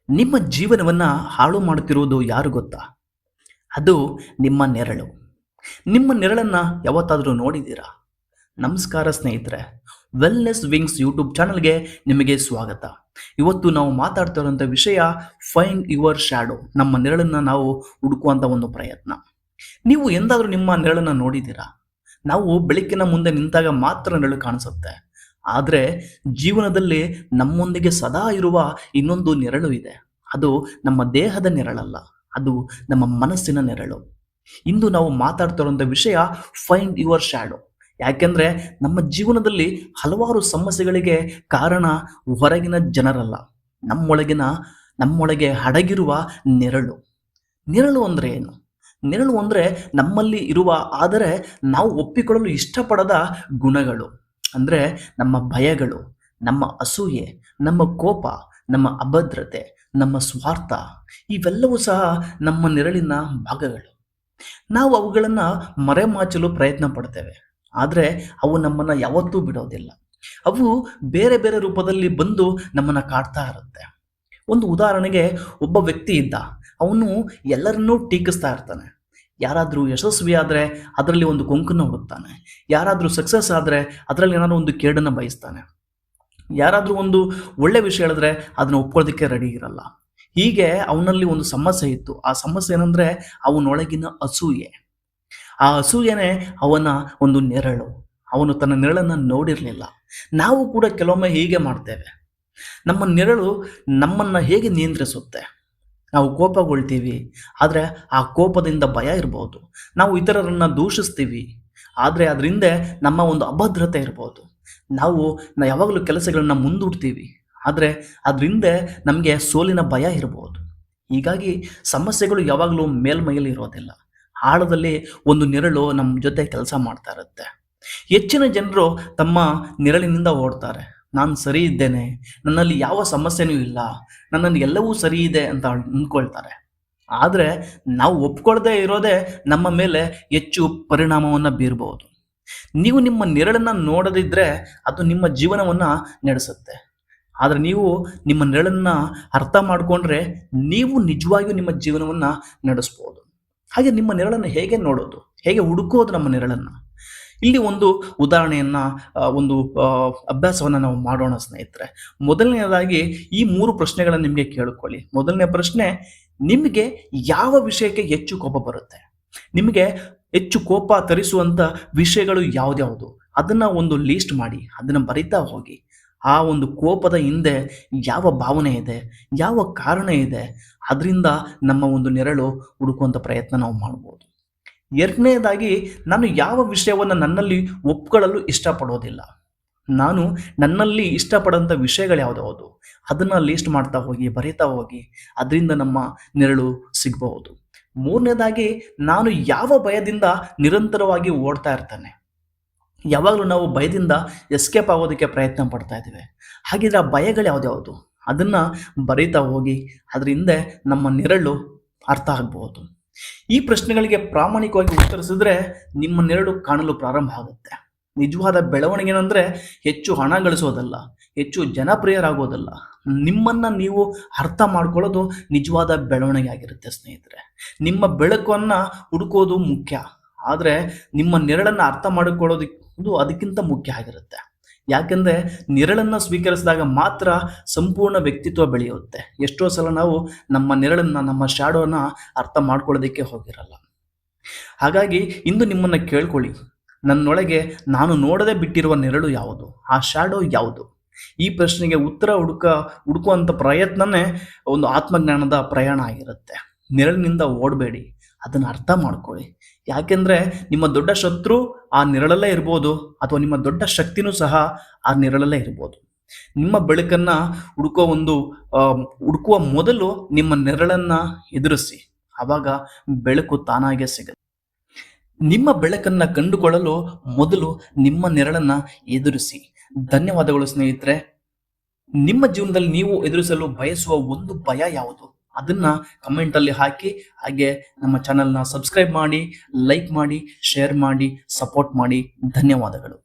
ನಿಮ್ಮ ಜೀವನವನ್ನ ಹಾಳು ಮಾಡುತ್ತಿರುವುದು ಯಾರು ಗೊತ್ತಾ? ಅದು ನಿಮ್ಮ ನೆರಳು. ನಿಮ್ಮ ನೆರಳನ್ನ ಯಾವತ್ತಾದರೂ ನೋಡಿದ್ದೀರಾ? ನಮಸ್ಕಾರ ಸ್ನೇಹಿತರೆ. ವೆಲ್ನೆಸ್ ವಿಂಗ್ಸ್ ಯೂಟ್ಯೂಬ್ ಚಾನಲ್ಗೆ ನಿಮಗೆ ಸ್ವಾಗತ. ಇವತ್ತು ನಾವು ಮಾತಾಡ್ತಾ ಇರುವಂಥ ವಿಷಯ ಫೈಂಡ್ ಯುವರ್ ಶ್ಯಾಡೋ. ನಮ್ಮ ನೆರಳನ್ನ ನಾವು ಹುಡುಕುವಂಥ ಒಂದು ಪ್ರಯತ್ನ. ನೀವು ಎಂದಾದರೂ ನಿಮ್ಮ ನೆರಳನ್ನ ನೋಡಿದ್ದೀರಾ? ನಾವು ಬೆಳಕಿನ ಮುಂದೆ ನಿಂತಾಗ ಮಾತ್ರ ನೆರಳು ಕಾಣಿಸುತ್ತೆ. ಆದರೆ ಜೀವನದಲ್ಲಿ ನಮ್ಮೊಂದಿಗೆ ಸದಾ ಇರುವ ಇನ್ನೊಂದು ನೆರಳು ಇದೆ. ಅದು ನಮ್ಮ ದೇಹದ ನೆರಳಲ್ಲ, ಅದು ನಮ್ಮ ಮನಸ್ಸಿನ ನೆರಳು. ಇಂದು ನಾವು ಮಾತಾಡ್ತಿರುವಂಥ ವಿಷಯ ಫೈಂಡ್ ಯುವರ್ ಶ್ಯಾಡೋ. ಯಾಕೆಂದ್ರೆ ನಮ್ಮ ಜೀವನದಲ್ಲಿ ಹಲವಾರು ಸಮಸ್ಯೆಗಳಿಗೆ ಕಾರಣ ಹೊರಗಿನ ಜನರಲ್ಲ, ನಮ್ಮೊಳಗೆ ಅಡಗಿರುವ ನೆರಳು. ನೆರಳು ಅಂದ್ರೆ ಏನು? ನೆರಳು ಅಂದ್ರೆ ನಮ್ಮಲ್ಲಿ ಇರುವ ಆದರೆ ನಾವು ಒಪ್ಪಿಕೊಳ್ಳಲು ಇಷ್ಟಪಡದ ಗುಣಗಳು. ಅಂದ್ರೆ ನಮ್ಮ ಭಯಗಳು, ನಮ್ಮ ಅಸೂಯೆ, ನಮ್ಮ ಕೋಪ, ನಮ್ಮ ಅಭದ್ರತೆ, ನಮ್ಮ ಸ್ವಾರ್ಥ, ಇವೆಲ್ಲವೂ ಸಹ ನಮ್ಮ ನೆರಳಿನ ಭಾಗಗಳು. ನಾವು ಅವುಗಳನ್ನು ಮರೆಮಾಚಲು ಪ್ರಯತ್ನ ಪಡ್ತೇವೆ, ಆದರೆ ಅವು ನಮ್ಮನ್ನು ಯಾವತ್ತೂ ಬಿಡೋದಿಲ್ಲ. ಅವು ಬೇರೆ ಬೇರೆ ರೂಪದಲ್ಲಿ ಬಂದು ನಮ್ಮನ್ನು ಕಾಡ್ತಾ ಇರುತ್ತೆ. ಒಂದು ಉದಾಹರಣೆಗೆ, ಒಬ್ಬ ವ್ಯಕ್ತಿ ಇದ್ದ. ಅವನು ಎಲ್ಲರನ್ನೂ ಟೀಕಿಸ್ತಾ ಇರ್ತಾನೆ. ಯಾರಾದರೂ ಯಶಸ್ವಿ ಆದರೆ ಅದರಲ್ಲಿ ಒಂದು ಕೊಂಕನ್ನು ಹುಡುಕ್ತಾನೆ. ಯಾರಾದರೂ ಸಕ್ಸಸ್ ಆದರೆ ಅದರಲ್ಲಿ ಏನಾದರೂ ಒಂದು ಕೇಡನ್ನು ಬಯಸ್ತಾನೆ. ಯಾರಾದರೂ ಒಂದು ಒಳ್ಳೆ ವಿಷಯ ಹೇಳಿದ್ರೆ ಅದನ್ನು ಒಪ್ಕೊಳ್ಳೋದಕ್ಕೆ ರೆಡಿ ಇರಲ್ಲ. ಹೀಗೆ ಅವನಲ್ಲಿ ಒಂದು ಸಮಸ್ಯೆ ಇತ್ತು. ಆ ಸಮಸ್ಯೆ ಏನಂದ್ರೆ ಅವನೊಳಗಿನ ಅಸೂಯೆ. ಆ ಅಸೂಯೆನೇ ಅವನ ಒಂದು ನೆರಳು. ಅವನು ತನ್ನ ನೆರಳನ್ನು ನೋಡಿರಲಿಲ್ಲ. ನಾವು ಕೂಡ ಕೆಲವೊಮ್ಮೆ ಹೀಗೆ ಮಾಡ್ತೇವೆ. ನಮ್ಮ ನೆರಳು ನಮ್ಮನ್ನು ಹೇಗೆ ನಿಯಂತ್ರಿಸುತ್ತೆ? ನಾವು ಕೋಪಗೊಳ್ತೀವಿ, ಆದರೆ ಆ ಕೋಪದಿಂದ ಭಯ ಇರ್ಬೋದು. ನಾವು ಇತರರನ್ನು ದೂಷಿಸ್ತೀವಿ, ಆದರೆ ಅದರಿಂದ ನಮ್ಮ ಒಂದು ಅಭದ್ರತೆ ಇರ್ಬೋದು. ನಾವು ಯಾವಾಗಲೂ ಕೆಲಸಗಳನ್ನ ಮುಂದೂಡ್ತೀವಿ, ಆದರೆ ಅದರಿಂದ ನಮಗೆ ಸೋಲಿನ ಭಯ ಇರಬಹುದು. ಹೀಗಾಗಿ ಸಮಸ್ಯೆಗಳು ಯಾವಾಗಲೂ ಮೇಲ್ಮೈಯಲ್ಲಿ ಇರೋದಿಲ್ಲ. ಆಳದಲ್ಲಿ ಒಂದು ನೆರಳು ನಮ್ಮ ಜೊತೆ ಕೆಲಸ ಮಾಡ್ತಾ ಇರುತ್ತೆ. ಹೆಚ್ಚಿನ ಜನರು ತಮ್ಮ ನೆರಳಿನಿಂದ ಓಡ್ತಾರೆ. ನಾನು ಸರಿ ಇದ್ದೇನೆ, ನನ್ನಲ್ಲಿ ಯಾವ ಸಮಸ್ಯೆನೂ ಇಲ್ಲ, ನನ್ನಲ್ಲಿ ಎಲ್ಲವೂ ಸರಿ ಇದೆ ಅಂತ ಅಂದ್ಕೊಳ್ತಾರೆ. ಆದರೆ ನಾವು ಒಪ್ಕೊಳ್ಳದೆ ಇರೋದೇ ನಮ್ಮ ಮೇಲೆ ಹೆಚ್ಚು ಪರಿಣಾಮವನ್ನು ಬೀರಬಹುದು. ನೀವು ನಿಮ್ಮ ನೆರಳನ್ನು ನೋಡದಿದ್ದರೆ ಅದು ನಿಮ್ಮ ಜೀವನವನ್ನು ನಡೆಸುತ್ತೆ. ಆದರೆ ನೀವು ನಿಮ್ಮ ನೆರಳನ್ನು ಅರ್ಥ ಮಾಡಿಕೊಂಡ್ರೆ ನೀವು ನಿಜವಾಗಿಯೂ ನಿಮ್ಮ ಜೀವನವನ್ನು ನಡೆಸ್ಬೋದು. ಹಾಗೆ ನಿಮ್ಮ ನೆರಳನ್ನು ಹೇಗೆ ನೋಡೋದು, ಹೇಗೆ ಹುಡುಕೋದು ನಮ್ಮ ನೆರಳನ್ನು? ಇಲ್ಲಿ ಒಂದು ಉದಾಹರಣೆಯನ್ನು, ಒಂದು ಅಭ್ಯಾಸವನ್ನು ನಾವು ಮಾಡೋಣ ಸ್ನೇಹಿತರೆ. ಮೊದಲನೆಯದಾಗಿ ಈ 3 ಪ್ರಶ್ನೆಗಳನ್ನು ನಿಮಗೆ ಕೇಳಿಕೊಳ್ಳಿ. ಮೊದಲನೇ ಪ್ರಶ್ನೆ, ನಿಮಗೆ ಯಾವ ವಿಷಯಕ್ಕೆ ಹೆಚ್ಚು ಕೋಪ ಬರುತ್ತೆ? ನಿಮಗೆ ಹೆಚ್ಚು ಕೋಪ ತರಿಸುವಂಥ ವಿಷಯಗಳು ಯಾವ್ದ್ಯಾವುದು? ಅದನ್ನು ಒಂದು ಲೀಸ್ಟ್ ಮಾಡಿ, ಅದನ್ನು ಬರಿತಾ ಹೋಗಿ. ಆ ಒಂದು ಕೋಪದ ಹಿಂದೆ ಯಾವ ಭಾವನೆ ಇದೆ, ಯಾವ ಕಾರಣ ಇದೆ, ಅದರಿಂದ ನಮ್ಮ ಒಂದು ನೆರಳು ಹುಡುಕುವಂಥ ಪ್ರಯತ್ನ ನಾವು ಮಾಡ್ಬೋದು. ಎರಡನೇದಾಗಿ, ನಾನು ಯಾವ ವಿಷಯವನ್ನು ನನ್ನಲ್ಲಿ ಒಪ್ಕೊಳ್ಳಲು ಇಷ್ಟಪಡೋದಿಲ್ಲ, ನಾನು ನನ್ನಲ್ಲಿ ಇಷ್ಟಪಡೋಂಥ ವಿಷಯಗಳು ಯಾವುದ್ಯಾವುದು, ಅದನ್ನು ಲೀಸ್ಟ್ ಮಾಡ್ತಾ ಹೋಗಿ, ಬರೀತಾ ಹೋಗಿ. ಅದರಿಂದ ನಮ್ಮ ನೆರಳು ಸಿಗಬಹುದು. ಮೂರನೇದಾಗಿ, ನಾನು ಯಾವ ಭಯದಿಂದ ನಿರಂತರವಾಗಿ ಓಡ್ತಾ ಇರ್ತಾನೆ. ಯಾವಾಗಲೂ ನಾವು ಭಯದಿಂದ ಎಸ್ಕೇಪ್ ಆಗೋದಕ್ಕೆ ಪ್ರಯತ್ನ ಪಡ್ತಾ ಇದ್ದೀವಿ. ಹಾಗಿದ್ರೆ ಆ ಭಯಗಳು ಯಾವ್ದ್ಯಾವುದು, ಅದನ್ನು ಬರೀತಾ ಹೋಗಿ. ಅದ್ರ ಹಿಂದೆ ನಮ್ಮ ನೆರಳು ಅರ್ಥ ಆಗ್ಬೋದು. ಈ ಪ್ರಶ್ನೆಗಳಿಗೆ ಪ್ರಾಮಾಣಿಕವಾಗಿ ಉತ್ತರಿಸಿದ್ರೆ ನಿಮ್ಮ ನೆರಳು ಕಾಣಲು ಪ್ರಾರಂಭ ಆಗುತ್ತೆ. ನಿಜವಾದ ಬೆಳವಣಿಗೆ ಏನಂದ್ರೆ ಹೆಚ್ಚು ಹಣ ಗಳಿಸೋದಲ್ಲ, ಹೆಚ್ಚು ಜನಪ್ರಿಯರಾಗೋದಲ್ಲ, ನಿಮ್ಮನ್ನ ನೀವು ಅರ್ಥ ಮಾಡ್ಕೊಳ್ಳೋದು ನಿಜವಾದ ಬೆಳವಣಿಗೆ ಆಗಿರುತ್ತೆ ಸ್ನೇಹಿತರೆ. ನಿಮ್ಮ ಬೆಳಕನ್ನ ಹುಡುಕೋದು ಮುಖ್ಯ, ಆದರೆ ನಿಮ್ಮ ನೆರಳನ್ನು ಅರ್ಥ ಮಾಡಿಕೊಳ್ಳೋದು ಅದಕ್ಕಿಂತ ಮುಖ್ಯ ಆಗಿರುತ್ತೆ. ಯಾಕೆಂದ್ರೆ ನೆರಳನ್ನು ಸ್ವೀಕರಿಸಿದಾಗ ಮಾತ್ರ ಸಂಪೂರ್ಣ ವ್ಯಕ್ತಿತ್ವ ಬೆಳೆಯುತ್ತೆ. ಎಷ್ಟೋ ಸಲ ನಾವು ನಮ್ಮ ನೆರಳನ್ನ, ನಮ್ಮ ಶ್ಯಾಡೋನ ಅರ್ಥ ಮಾಡ್ಕೊಳ್ಳೋದಕ್ಕೆ ಹೋಗಿರಲ್ಲ. ಹಾಗಾಗಿ ಇಂದು ನಿಮ್ಮನ್ನು ಕೇಳ್ಕೊಳ್ಳಿ, ನನ್ನೊಳಗೆ ನಾನು ನೋಡದೆ ಬಿಟ್ಟಿರುವ ನೆರಳು ಯಾವುದು, ಆ ಶ್ಯಾಡೋ ಯಾವುದು? ಈ ಪ್ರಶ್ನೆಗೆ ಉತ್ತರ ಹುಡುಕುವಂಥ ಪ್ರಯತ್ನನೇ ಒಂದು ಆತ್ಮಜ್ಞಾನದ ಪ್ರಯಾಣ ಆಗಿರುತ್ತೆ. ನೆರಳಿನಿಂದ ಓಡಬೇಡಿ, ಅದನ್ನು ಅರ್ಥ ಮಾಡ್ಕೊಳ್ಳಿ. ಯಾಕೆಂದ್ರೆ ನಿಮ್ಮ ದೊಡ್ಡ ಶತ್ರು ಆ ನೆರಳಲ್ಲೇ ಇರ್ಬೋದು, ಅಥವಾ ನಿಮ್ಮ ದೊಡ್ಡ ಶಕ್ತಿನೂ ಸಹ ಆ ನೆರಳಲ್ಲೇ ಇರ್ಬೋದು. ನಿಮ್ಮ ಬೆಳಕನ್ನ ಹುಡುಕುವ ಮೊದಲು ನಿಮ್ಮ ನೆರಳನ್ನ ಎದುರಿಸಿ, ಆವಾಗ ಬೆಳಕು ತಾನಾಗೆ ಸಿಗುತ್ತೆ. ನಿಮ್ಮ ಬೆಳಕನ್ನ ಕಂಡುಕೊಳ್ಳಲು ಮೊದಲು ನಿಮ್ಮ ನೆರಳನ್ನ ಎದುರಿಸಿ. ಧನ್ಯವಾದಗಳು ಸ್ನೇಹಿತರೆ. ನಿಮ್ಮ ಜೀವನದಲ್ಲಿ ನೀವು ಎದುರಿಸಲು ಬಯಸುವ ಒಂದು ಭಯ ಯಾವುದು? ಅದನ್ನ ಕಮೆಂಟಲ್ಲಿ ಹಾಕಿ. ಹಾಗೆ ನಮ್ಮ ಚಾನಲ್ನ ಸಬ್ಸ್ಕ್ರೈಬ್ ಮಾಡಿ, ಲೈಕ್ ಮಾಡಿ, ಶೇರ್ ಮಾಡಿ, ಸಪೋರ್ಟ್ ಮಾಡಿ. ಧನ್ಯವಾದಗಳು.